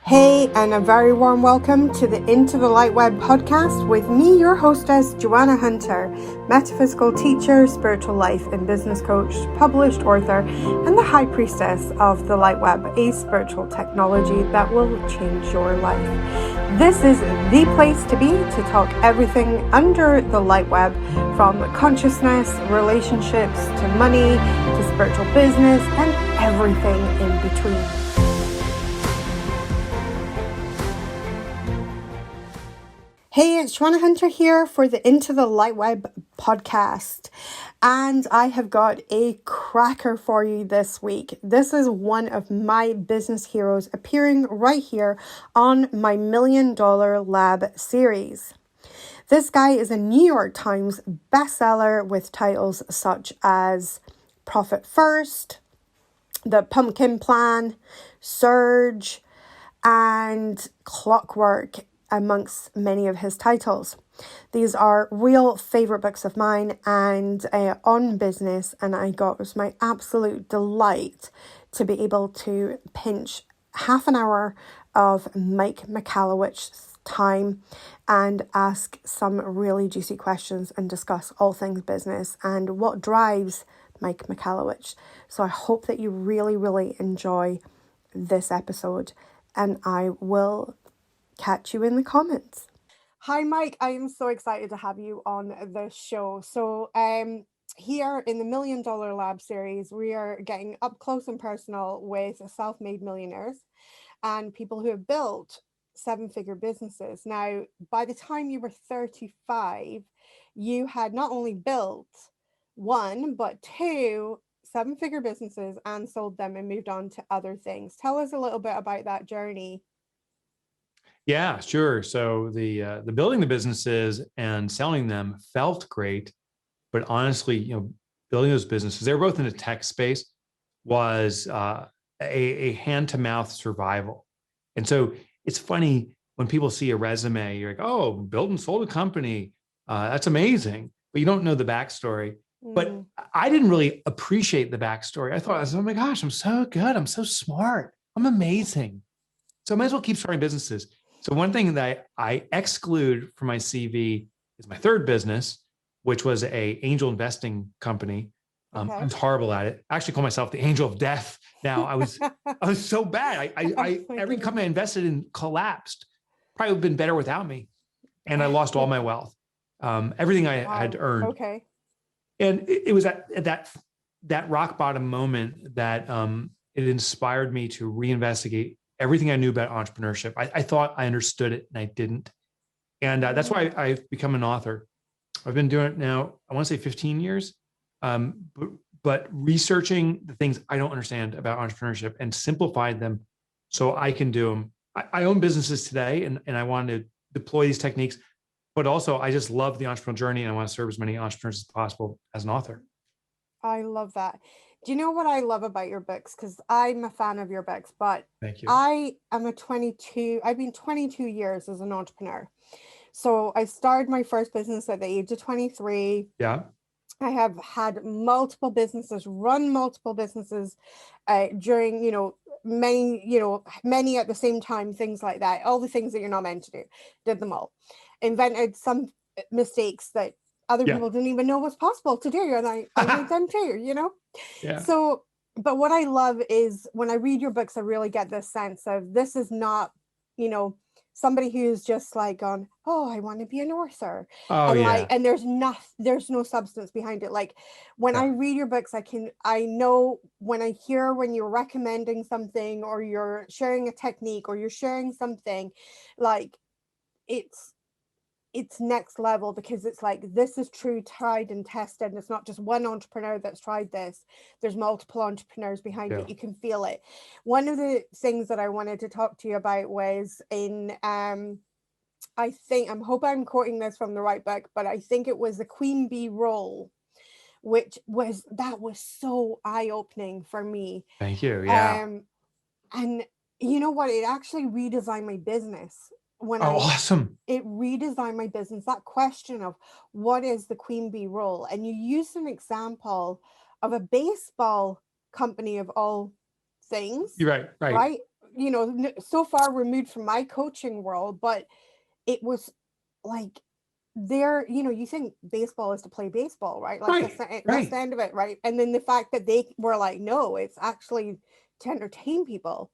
Hey, and a very warm welcome to the Into the LightWeb podcast with me, your hostess, Joanna Hunter, metaphysical teacher, spiritual life and business coach, published author, and the high priestess of the LightWeb, a spiritual technology that will change your life. This is the place to be to talk everything under the LightWeb, from consciousness, relationships, to money, to spiritual business, and everything in between. Hey, it's Joanna Hunter here for the Into the LightWeb podcast, and I have got a cracker for you this week. This is one of my business heroes appearing right here on my $1 Million Lab series. This guy is a New York Times bestseller with titles such as Profit First, The Pumpkin Plan, Surge, and Clockwork, amongst many of his titles. These are real favorite books of mine and on business, and it was my absolute delight to be able to pinch half an hour of Mike Michalowicz's time and ask some really juicy questions and discuss all things business and what drives Mike Michalowicz. So I hope that you really enjoy this episode, and I will catch you in the comments. Hi, Mike. I am so excited to have you on the show. So here in the $1 Million Lab series, we are getting up close and personal with self-made millionaires and people who have built seven-figure businesses. Now, by the time you were 35, you had not only built one, but two seven-figure businesses and sold them and moved on to other things. Tell us a little bit about that journey. Yeah, sure. So the building the businesses and selling them felt great, but honestly, building those businesses, they were both in the tech space, was a hand-to-mouth survival. And so it's funny when people see a resume, you're like, "Oh, built and sold a company, that's amazing," but you don't know the backstory. But I didn't really appreciate the backstory. I thought, "Oh my gosh, I'm so good, I'm so smart, I'm amazing." So I might as well keep starting businesses. So one thing that I exclude from my CV is my third business, which was a angel investing company. Okay. I was horrible at it. I actually call myself the angel of death. Now I was so bad. Every company I invested in collapsed. Probably would have been better without me. And I lost all my wealth, everything I had earned. Okay. And it was at that rock bottom moment that it inspired me to reinvestigate everything I knew about entrepreneurship. I thought I understood it, and I didn't. And that's why I've become an author. I've been doing it now, I want to say 15 years, but researching the things I don't understand about entrepreneurship and simplified them so I can do them. I own businesses today, and I want to deploy these techniques, but also I just love the entrepreneurial journey, and I want to serve as many entrepreneurs as possible as an author. I love that. Do you know what I love about your books? Because I'm a fan of your books, but Thank you. I've been 22 years as an entrepreneur. So I started my first business at the age of 23. Yeah. I have had multiple businesses, run multiple businesses during, many at the same time, things like that. All the things that you're not meant to do, did them all. Invented some mistakes that other people didn't even know was possible to do. And I made them too, Yeah. So, but what I love is when I read your books, I really get this sense of this is not, somebody who's just like gone, "Oh, I want to be an author." Oh, and and there's no substance behind it. Like when I read your books, I know when you're recommending something or you're sharing a technique or you're sharing something, like it's next level, because it's like, this is true, tried and tested, and it's not just one entrepreneur that's tried this. There's multiple entrepreneurs behind it. You can feel it. One of the things that I wanted to talk to you about was in I hope I'm quoting this from the right book, but I think it was the Queen Bee role, which was so eye-opening for me. Thank you. And you know what, it actually redesigned my business. Awesome. It redesigned my business. That question of what is the Queen Bee role? And you used an example of a baseball company of all things. You're right. so far removed from my coaching world, but it was like you think baseball is to play baseball, right? Like that's the end of it, right? And then the fact that they were like, no, it's actually to entertain people.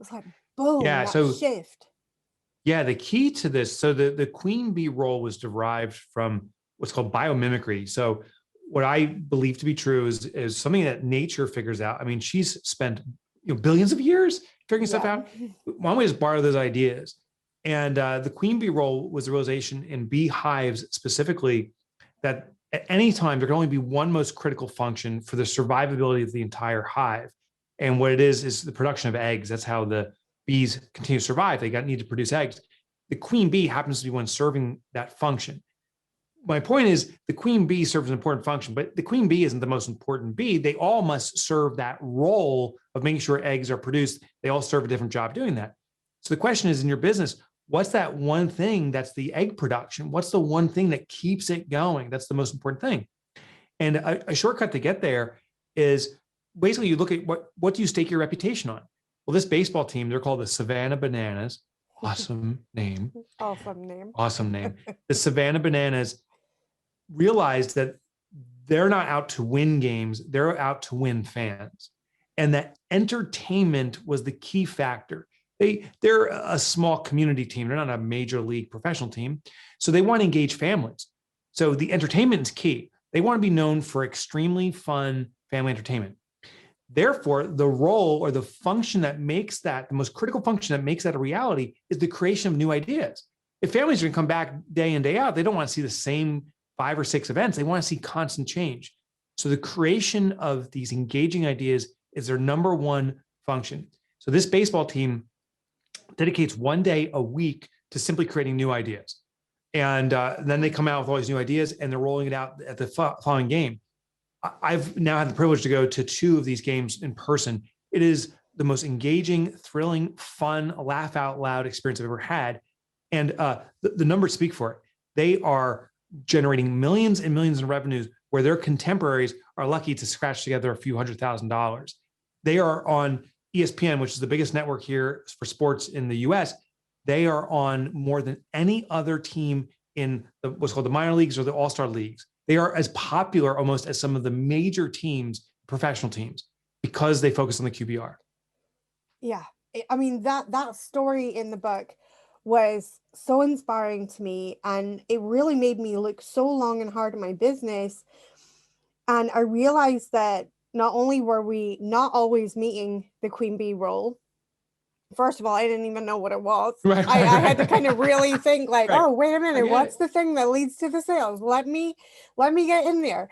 It's like, boom, Yeah. that shift. Yeah, the key to this, so the queen bee role was derived from what's called biomimicry. So what I believe to be true is something that nature figures out. I mean, she's spent billions of years figuring stuff out. Why don't we just borrow those ideas? And the queen bee role was the realization in beehives specifically that at any time there can only be one most critical function for the survivability of the entire hive. And what it is the production of eggs. That's how the bees continue to survive. They need to produce eggs. The queen bee happens to be one serving that function. My point is the queen bee serves an important function, but the queen bee isn't the most important bee. They all must serve that role of making sure eggs are produced. They all serve a different job doing that. So the question is, in your business, what's that one thing that's the egg production? What's the one thing that keeps it going? That's the most important thing. And a shortcut to get there is basically you look at what do you stake your reputation on? Well, this baseball team, they're called the Savannah Bananas. Awesome name. Awesome name. The Savannah Bananas realized that they're not out to win games, they're out to win fans. And that entertainment was the key factor. They're a small community team. They're not a major league professional team. So they want to engage families. So the entertainment is key. They want to be known for extremely fun family entertainment. Therefore, the role or the function that makes that, the most critical function that makes that a reality is the creation of new ideas. If families are going to come back day in, day out, they don't want to see the same 5 or 6 events. They want to see constant change. So the creation of these engaging ideas is their number one function. So this baseball team dedicates one day a week to simply creating new ideas. And then they come out with all these new ideas and they're rolling it out at the following game. I've now had the privilege to go to 2 of these games in person. It is the most engaging, thrilling, fun, laugh out loud experience I've ever had. And the numbers speak for it. They are generating millions and millions in revenues where their contemporaries are lucky to scratch together a few $100,000. They are on ESPN, which is the biggest network here for sports in the US. They are on more than any other team in what's called the minor leagues or the all-star leagues. They are as popular almost as some of the major teams, professional teams, because they focus on the QBR. Yeah. I mean, that story in the book was so inspiring to me, and it really made me look so long and hard at my business. And I realized that not only were we not always meeting the queen bee role. First of all, I didn't even know what it was. I had to kind of really think like, oh, wait a minute, what's the thing that leads to the sales? Let me get in there.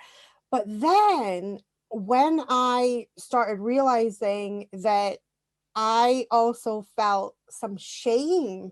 But then when I started realizing that I also felt some shame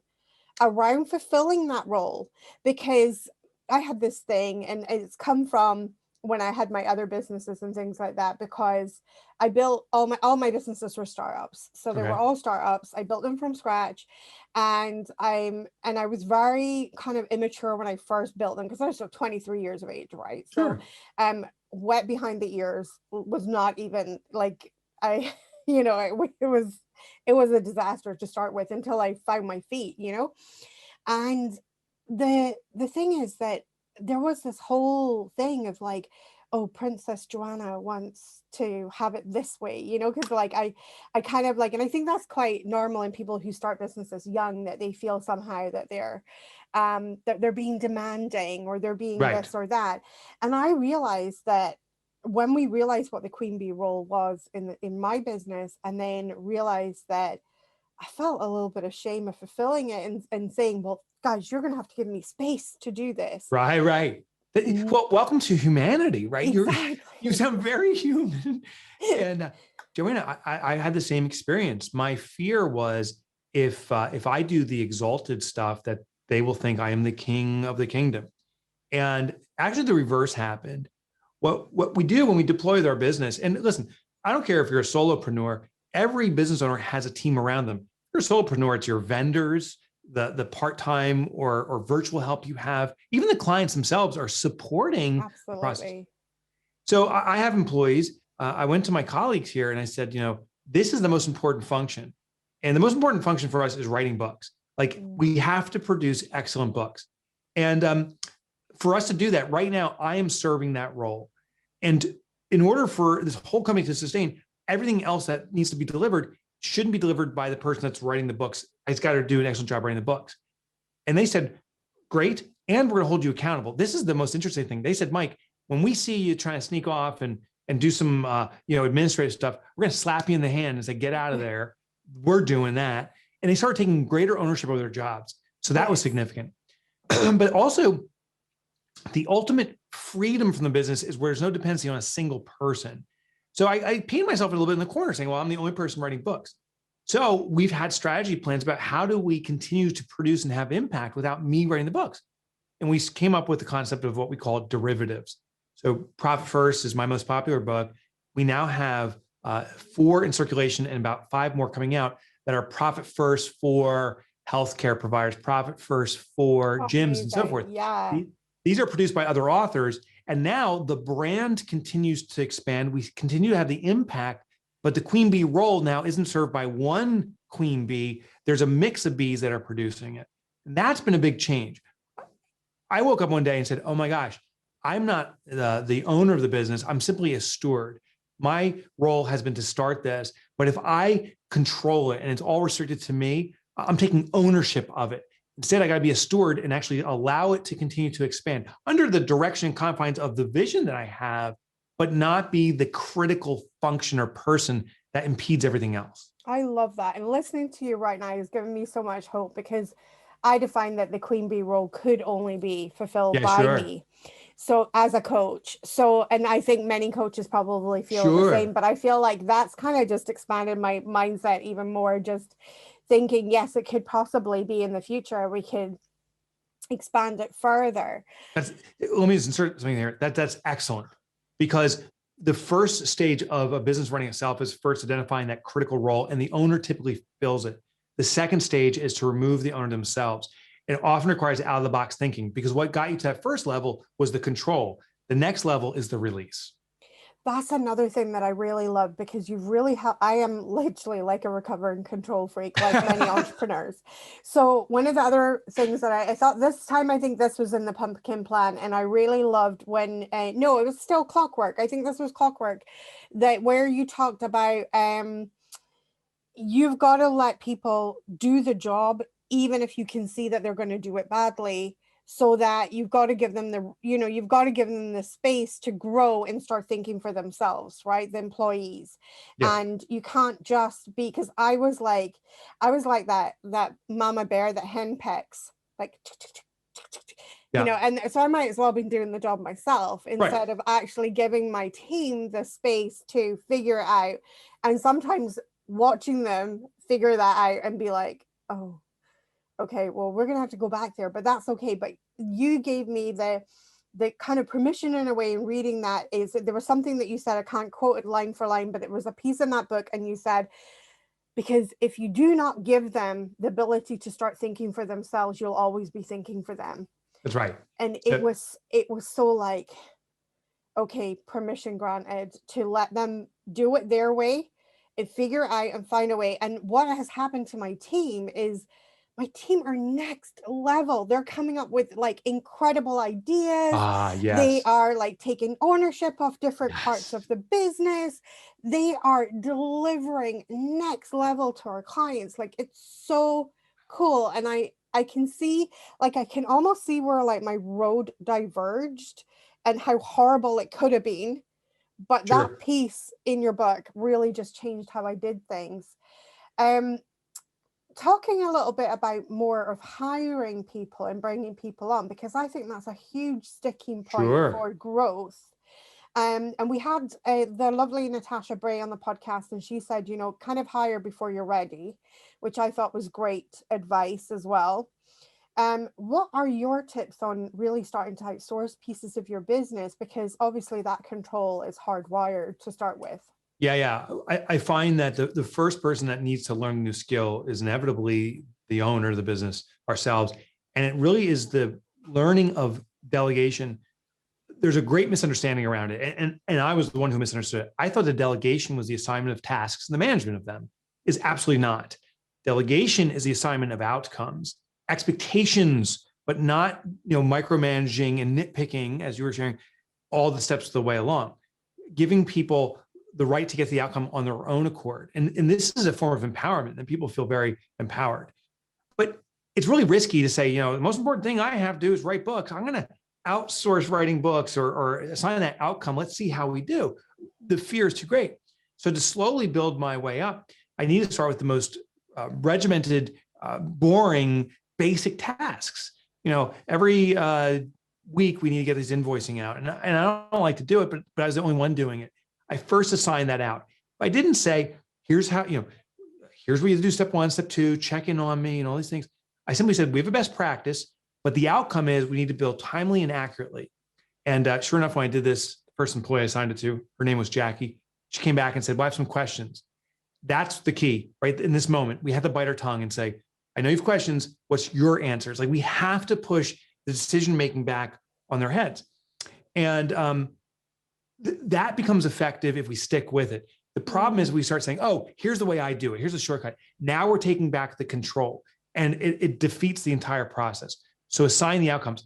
around fulfilling that role, because I had this thing, and it's come from when I had my other businesses and things like that, because I built all my businesses were startups. So they were all startups. I built them from scratch. And I was very kind of immature when I first built them, because I was still 23 years of age, right? Sure. So wet behind the ears was not even like it was a disaster to start with until I found my feet, And the thing is that there was this whole thing of like, oh, Princess Joanna wants to have it this way, because like I kind of like, and I think that's quite normal in people who start businesses young, that they feel somehow that they're being demanding, or they're being this or that. And I realized that when we realized what the queen bee role was in my business, and then realized that I felt a little bit of shame of fulfilling it and saying, well, guys, you're going to have to give me space to do this. Right. Well, welcome to humanity, right? Exactly. You sound very human. And Joanna, I had the same experience. My fear was if I do the exalted stuff, that they will think I am the king of the kingdom. And actually the reverse happened. What we do when we deploy our business, and listen, I don't care if you're a solopreneur, every business owner has a team around them. If you're a solopreneur, it's your vendors, the part-time or virtual help you have. Even the clients themselves are supporting the process. So I have employees. I went to my colleagues here and I said, this is the most important function. And the most important function for us is writing books. Like we have to produce excellent books. And for us to do that right now, I am serving that role. And in order for this whole company to sustain, everything else that needs to be delivered shouldn't be delivered by the person that's writing the books. It's got to do an excellent job writing the books. And they said, great. And we're going to hold you accountable. This is the most interesting thing. They said, Mike, when we see you trying to sneak off and do some administrative stuff, we're going to slap you in the hand and say, get out of there. We're doing that. And they started taking greater ownership over their jobs. So that was significant. But also, the ultimate freedom from the business is where there's no dependency on a single person. So I painted myself a little bit in the corner saying, well, I'm the only person writing books. So we've had strategy plans about how do we continue to produce and have impact without me writing the books. And we came up with the concept of what we call derivatives. So Profit First is my most popular book. We now have 4 in circulation and about 5 more coming out that are Profit First for healthcare providers, Profit First for gyms and so forth. Yeah. These are produced by other authors. And now the brand continues to expand. We continue to have the impact, but the queen bee role now isn't served by one queen bee. There's a mix of bees that are producing it. And that's been a big change. I woke up one day and said, oh my gosh, I'm not the owner of the business. I'm simply a steward. My role has been to start this, but if I control it and it's all restricted to me, I'm taking ownership of it. Instead, I got to be a steward and actually allow it to continue to expand under the direction and confines of the vision that I have, but not be the critical function or person that impedes everything else. I love that. And listening to you right now is giving me so much hope, because I define that the queen bee role could only be fulfilled by me. So as a coach. So, and I think many coaches probably feel the same, but I feel like that's kind of just expanded my mindset even more, just thinking, yes, it could possibly be in the future. We could expand it further. Let me just insert something there. That's excellent, because the first stage of a business running itself is first identifying that critical role, and the owner typically fills it. The second stage is to remove the owner themselves. It often requires out of the box thinking, because what got you to that first level was the control. The next level is the release. That's another thing that I really love, because you really have, I am literally like a recovering control freak, like many entrepreneurs. So one of the other things that I thought this time, I think this was in the Pumpkin Plan, and I really loved when, no, it was still Clockwork. I think this was Clockwork, that where you talked about, you've got to let people do the job, even if you can see that they're going to do it badly. So that you've got to give them you've got to give them the space to grow and start thinking for themselves, right? The employees. Yeah. And you can't just be, because I was like that mama bear that hen pecks, like, yeah. And so I might as well be doing the job myself instead of actually giving my team the space to figure it out. And sometimes watching them figure that out and be like, oh, okay, well, we're going to have to go back there, but that's okay. But you gave me the kind of permission in a way in reading that, is that there was something that you said, I can't quote it line for line, but it was a piece in that book. And you said, because if you do not give them the ability to start thinking for themselves, you'll always be thinking for them. That's right. And it was so like, okay, permission granted to let them do it their way and figure out and find a way. And what has happened to my team is, my team are next level. They're coming up with like incredible ideas. Yes. They are like taking ownership of different parts of the business. They are delivering next level to our clients. Like, it's so cool. And I can see, like, I can almost see where like my road diverged and how horrible it could have been. But that piece in your book really just changed how I did things. Talking a little bit about more of hiring people and bringing people on, because I think that's a huge sticking point for growth. And we had the lovely Natasha Bray on the podcast, and she said, kind of hire before you're ready, which I thought was great advice as well. What are your tips on really starting to outsource pieces of your business? Because obviously that control is hardwired to start with. Yeah. I find that the first person that needs to learn a new skill is inevitably the owner of the business, ourselves. And it really is the learning of delegation. There's a great misunderstanding around it. And I was the one who misunderstood it. I thought the delegation was the assignment of tasks and the management of them. Is absolutely not. Delegation is the assignment of outcomes, expectations, but not micromanaging and nitpicking, as you were sharing, all the steps of the way along. Giving people the right to get the outcome on their own accord. And this is a form of empowerment, and people feel very empowered. But it's really risky to say, the most important thing I have to do is write books. I'm going to outsource writing books or assign that outcome. Let's see how we do. The fear is too great. So to slowly build my way up, I need to start with the most regimented, boring, basic tasks. Every week we need to get this invoicing out. And I don't like to do it, but I was the only one doing it. I first assigned that out. I didn't say, here's how, here's what you do, step 1, step 2, check in on me and all these things. I simply said, we have a best practice, but the outcome is we need to bill timely and accurately. And sure enough, when I did this, the first employee I assigned it to, her name was Jackie. She came back and said, well, I have some questions. That's the key, right? In this moment, we have to bite our tongue and say, I know you have questions. What's your answers? Like, we have to push the decision-making back on their heads. And that becomes effective if we stick with it. The problem is we start saying, oh, here's the way I do it. Here's a shortcut. Now we're taking back the control, and it defeats the entire process. So assign the outcomes.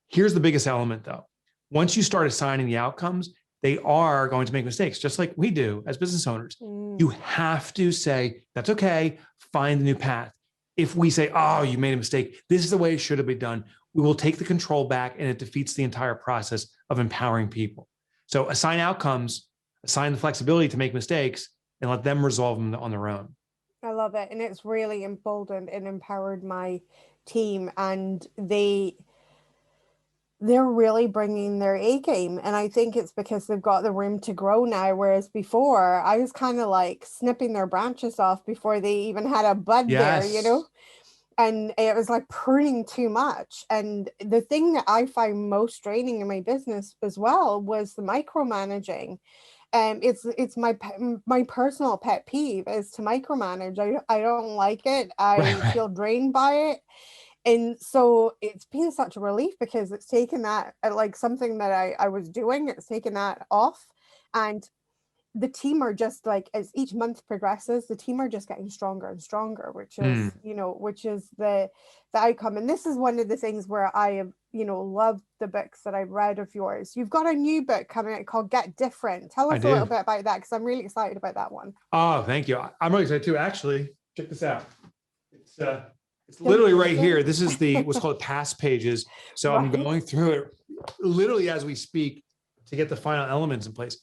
Here's the biggest element, though. Once you start assigning the outcomes, they are going to make mistakes, just like we do as business owners. You have to say, that's okay, find the new path. If we say, oh, you made a mistake, this is the way it should have been done, we will take the control back, and it defeats the entire process of empowering people. So assign outcomes, assign the flexibility to make mistakes, and let them resolve them on their own. I love it. And it's really emboldened and empowered my team, and they're really bringing their A game. And I think it's because they've got the room to grow now. Whereas before I was kind of like snipping their branches off before they even had a bud there, and it was like pruning too much. And the thing that I find most draining in my business as well was the micromanaging. It's my personal pet peeve is to micromanage. I don't like it. I feel drained by it. And so it's been such a relief because it's taken that, like something that I was doing, it's taken that off. And the team are just like, as each month progresses, the team are just getting stronger and stronger, which is, which is the outcome. And this is one of the things where I have, loved the books that I've read of yours. You've got a new book coming out called Get Different. Tell us a little bit about that, because I'm really excited about that one. Oh, thank you. I'm really excited too. Actually, check this out. It's literally right here. This is what's called past pages. So I'm going through it literally as we speak to get the final elements in place.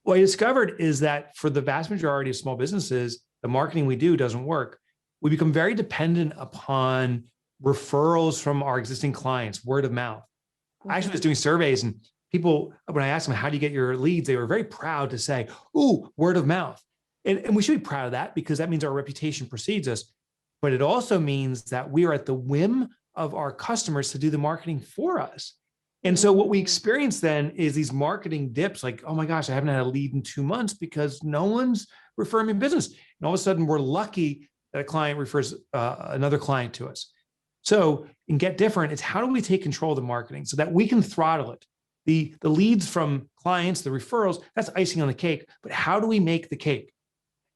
What I discovered is that for the vast majority of small businesses, the marketing we do doesn't work. We become very dependent upon referrals from our existing clients, word of mouth. I actually was doing surveys, and people, when I asked them, how do you get your leads? They were very proud to say, ooh, word of mouth. And we should be proud of that, because that means our reputation precedes us. But it also means that we are at the whim of our customers to do the marketing for us. And so what we experience then is these marketing dips, like, oh my gosh, I haven't had a lead in 2 months because no one's referring me business. And all of a sudden we're lucky that a client refers another client to us. So in Get Different, it's how do we take control of the marketing so that we can throttle it? The leads from clients, the referrals, that's icing on the cake, but how do we make the cake?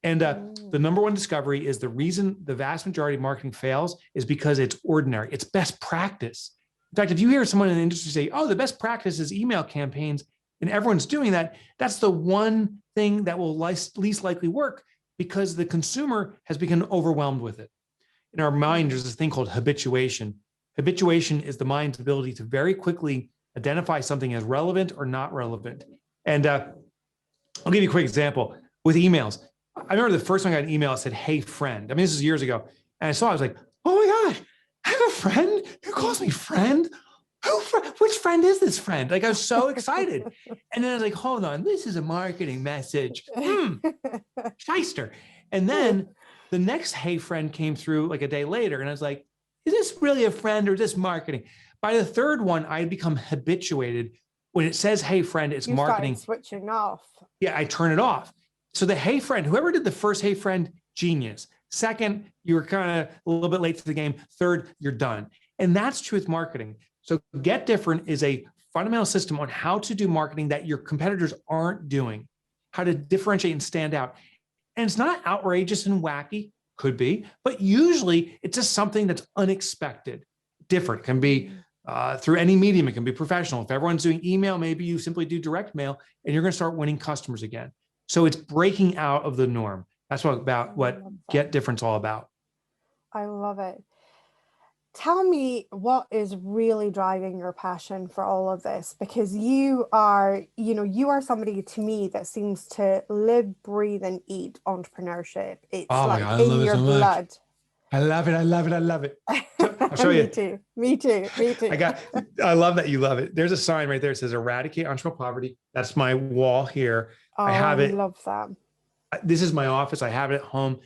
And the number one discovery is the reason the vast majority of marketing fails is because it's ordinary. It's best practice. In fact, if you hear someone in the industry say, oh, the best practice is email campaigns, and everyone's doing that, that's the one thing that will least likely work, because the consumer has become overwhelmed with it. In our mind, there's this thing called habituation. Habituation is the mind's ability to very quickly identify something as relevant or not relevant. And I'll give you a quick example with emails. I remember the first time I got an email that said, hey, friend. I mean, this is years ago. And I was like, oh my gosh, I have a friend who calls me friend. Which friend is this friend? Like, I was so excited. And then I was like, hold on, this is a marketing message. Shyster. And then the next hey friend came through like a day later. And I was like, is this really a friend or is this marketing? By the third one, I had become habituated. When it says hey friend, it's marketing. Switching off. Yeah, I turn it off. So the hey friend, whoever did the first hey friend, genius. Second, you were kind of a little bit late to the game. Third, you're done. And that's true with marketing. So Get Different is a fundamental system on how to do marketing that your competitors aren't doing, how to differentiate and stand out. And it's not outrageous and wacky. could be, but usually it's just something that's unexpected, different. It can be through any medium. It can be professional. If everyone's doing email, maybe you simply do direct mail and you're going to start winning customers again. So it's breaking out of the norm. That's what Get Different's all about. I love it. Tell me what is really driving your passion for all of this, because you are somebody to me that seems to live, breathe, and eat entrepreneurship. It's like in your blood. I love it. I love it. I love it. So I'll show you. Me too. I love that you love it. There's a sign right there. It says eradicate entrepreneurial poverty. That's my wall here. Oh, I have it. I love that. This is my office. I have it at home.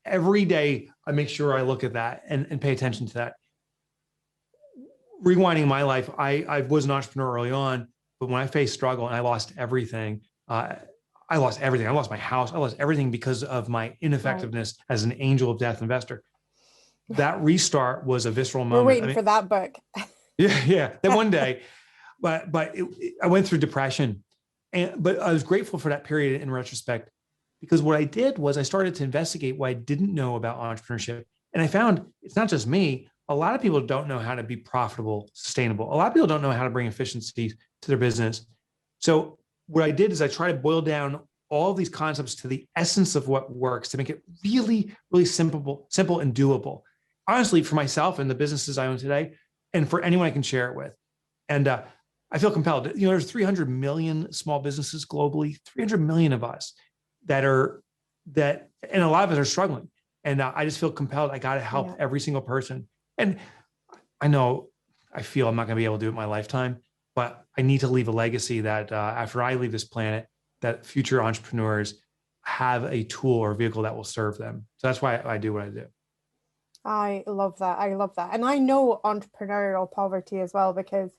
Every day I make sure I look at that and pay attention to that. Rewinding my life, I was an entrepreneur early on, but when I faced struggle and I lost everything, I lost everything. I lost my house. I lost everything because of my ineffectiveness as an angel of death investor. That restart was a visceral moment. We're waiting for that book. Yeah. Then one day, but I went through depression, but I was grateful for that period in retrospect, because what I did was I started to investigate what I didn't know about entrepreneurship. And I found it's not just me. A lot of people don't know how to be profitable, sustainable. A lot of people don't know how to bring efficiency to their business. So what I did is I try to boil down all of these concepts to the essence of what works to make it really, really simple and doable. Honestly, for myself and the businesses I own today, and for anyone I can share it with. And I feel compelled. There's 300 million small businesses globally, 300 million of us and a lot of us are struggling. And I just feel compelled. I got to help every single person. And I feel I'm not going to be able to do it in my lifetime, but I need to leave a legacy that after I leave this planet, that future entrepreneurs have a tool or vehicle that will serve them. So that's why I do what I do. I love that. And I know entrepreneurial poverty as well, because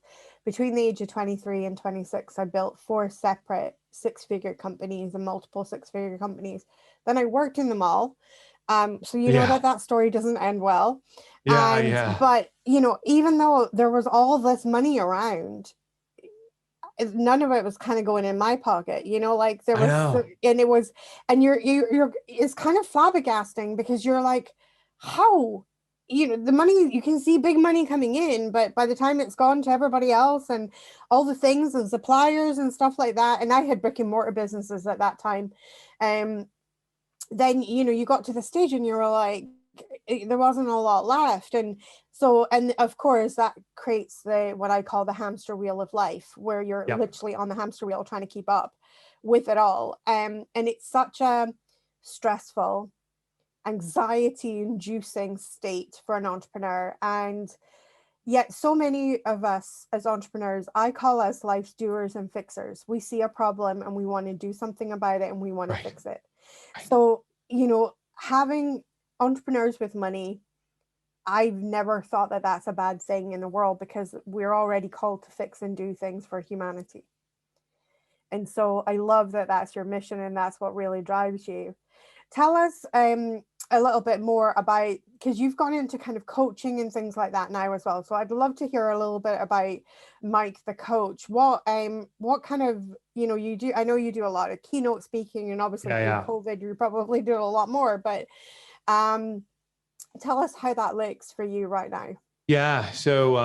between the age of 23 and 26, I built 4 separate 6-figure companies and multiple 6-figure companies. Then I worked in them all. So you know that story doesn't end well. But, even though there was all this money around, none of it was kind of going in my pocket, like there was, it's kind of flabbergasting, because you're like, how, the money, you can see big money coming in, but by the time it's gone to everybody else and all the things and suppliers and stuff like that. And I had brick and mortar businesses at that time. Then, you got to the stage and you were like, there wasn't a lot left. And of course that creates what I call the hamster wheel of life, where you're literally on the hamster wheel trying to keep up with it all. And it's such a stressful, anxiety inducing state for an entrepreneur. And yet so many of us as entrepreneurs, I call us life's doers and fixers. We see a problem and we want to do something about it and we want to fix it. So, having entrepreneurs with money, I've never thought that that's a bad thing in the world, because we're already called to fix and do things for humanity. And so I love that that's your mission and that's what really drives you. Tell us a little bit more about, because you've gone into kind of coaching and things like that now as well. So I'd love to hear a little bit about Mike the coach. What kind of, you do, I know you do a lot of keynote speaking, and obviously through COVID, you probably do a lot more, but tell us how that looks for you right now. Yeah. So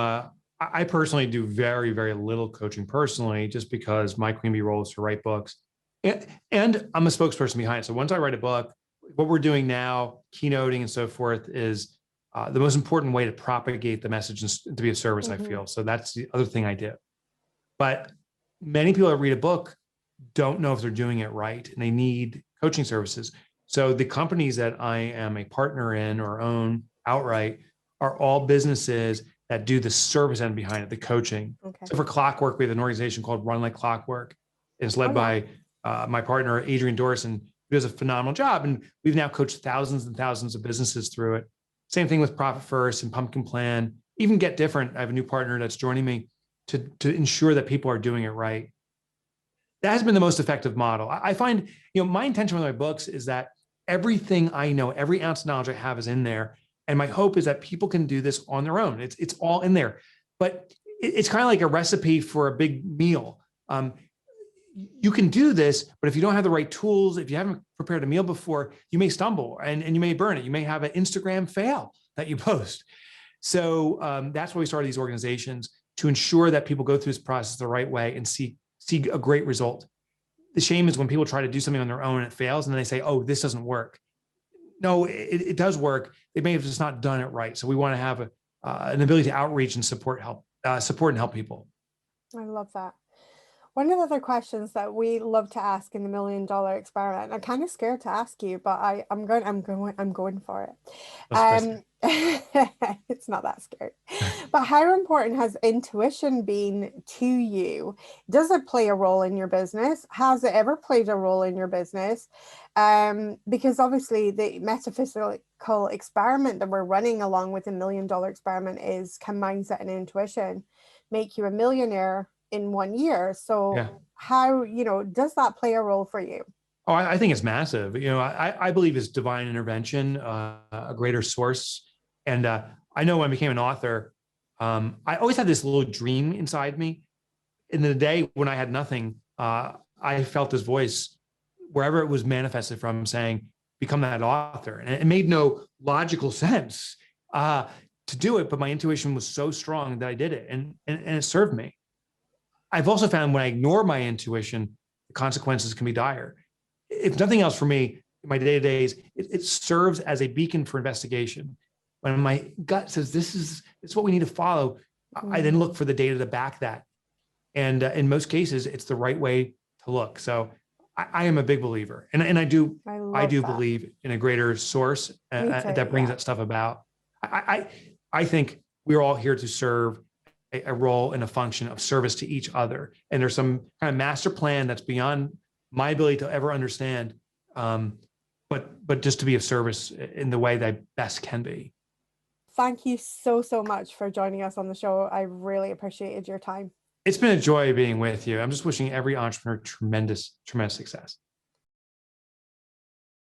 I personally do very, very little coaching personally, just because my queen bee role is to write books. And I'm a spokesperson behind it. So once I write a book, what we're doing now, keynoting and so forth, is the most important way to propagate the message and to be of service, I feel. So that's the other thing I do. But many people that read a book don't know if they're doing it right, and they need coaching services. So the companies that I am a partner in or own outright are all businesses that do the service end behind it, the coaching. Okay. So for Clockwork, we have an organization called Run Like Clockwork. It's led by my partner, Adrian Dorson, who does a phenomenal job. And we've now coached thousands and thousands of businesses through it. Same thing with Profit First and Pumpkin Plan, even Get Different. I have a new partner that's joining me to ensure that people are doing it right. That has been the most effective model. I find, my intention with my books is that everything I know, every ounce of knowledge I have is in there. And my hope is that people can do this on their own. It's all in there. But it's kind of like a recipe for a big meal. you can do this, but if you don't have the right tools, if you haven't prepared a meal before, you may stumble and you may burn it. You may have an Instagram fail that you post. So that's why we started these organizations, to ensure that people go through this process the right way and see a great result. The shame is when people try to do something on their own and it fails, and then they say, "Oh, this doesn't work." No, it does work. They may have just not done it right. So we want to have an ability to outreach and support and help people. I love that. One of the other questions that we love to ask in the $1 Million Experiment, I'm kind of scared to ask you, but I'm going for it. It's not that scary. But how important has intuition been to you? Does it play a role in your business? Has it ever played a role in your business? Because obviously the metaphysical experiment that we're running along with the $1 Million Experiment is, can mindset and intuition make you a millionaire in 1 year? So how, does that play a role for you? Oh, I think it's massive. I believe it's divine intervention, a greater source. And I know when I became an author, I always had this little dream inside me. In the day when I had nothing, I felt this voice wherever it was manifested from, saying, become that author. And it made no logical sense to do it, but my intuition was so strong that I did it, and it served me. I've also found when I ignore my intuition, the consequences can be dire. If nothing else for me, in my day-to-days, it serves as a beacon for investigation. When my gut says this is what we need to follow, I then look for the data to back that. And in most cases, it's the right way to look. So I am a big believer. And I do believe in a greater source that brings that stuff about. I think we're all here to serve a role and a function of service to each other. And there's some kind of master plan that's beyond my ability to ever understand, but just to be of service in the way that I best can be. Thank you so much for joining us on the show. I really appreciated your time. It's been a joy being with you. I'm just wishing every entrepreneur tremendous success.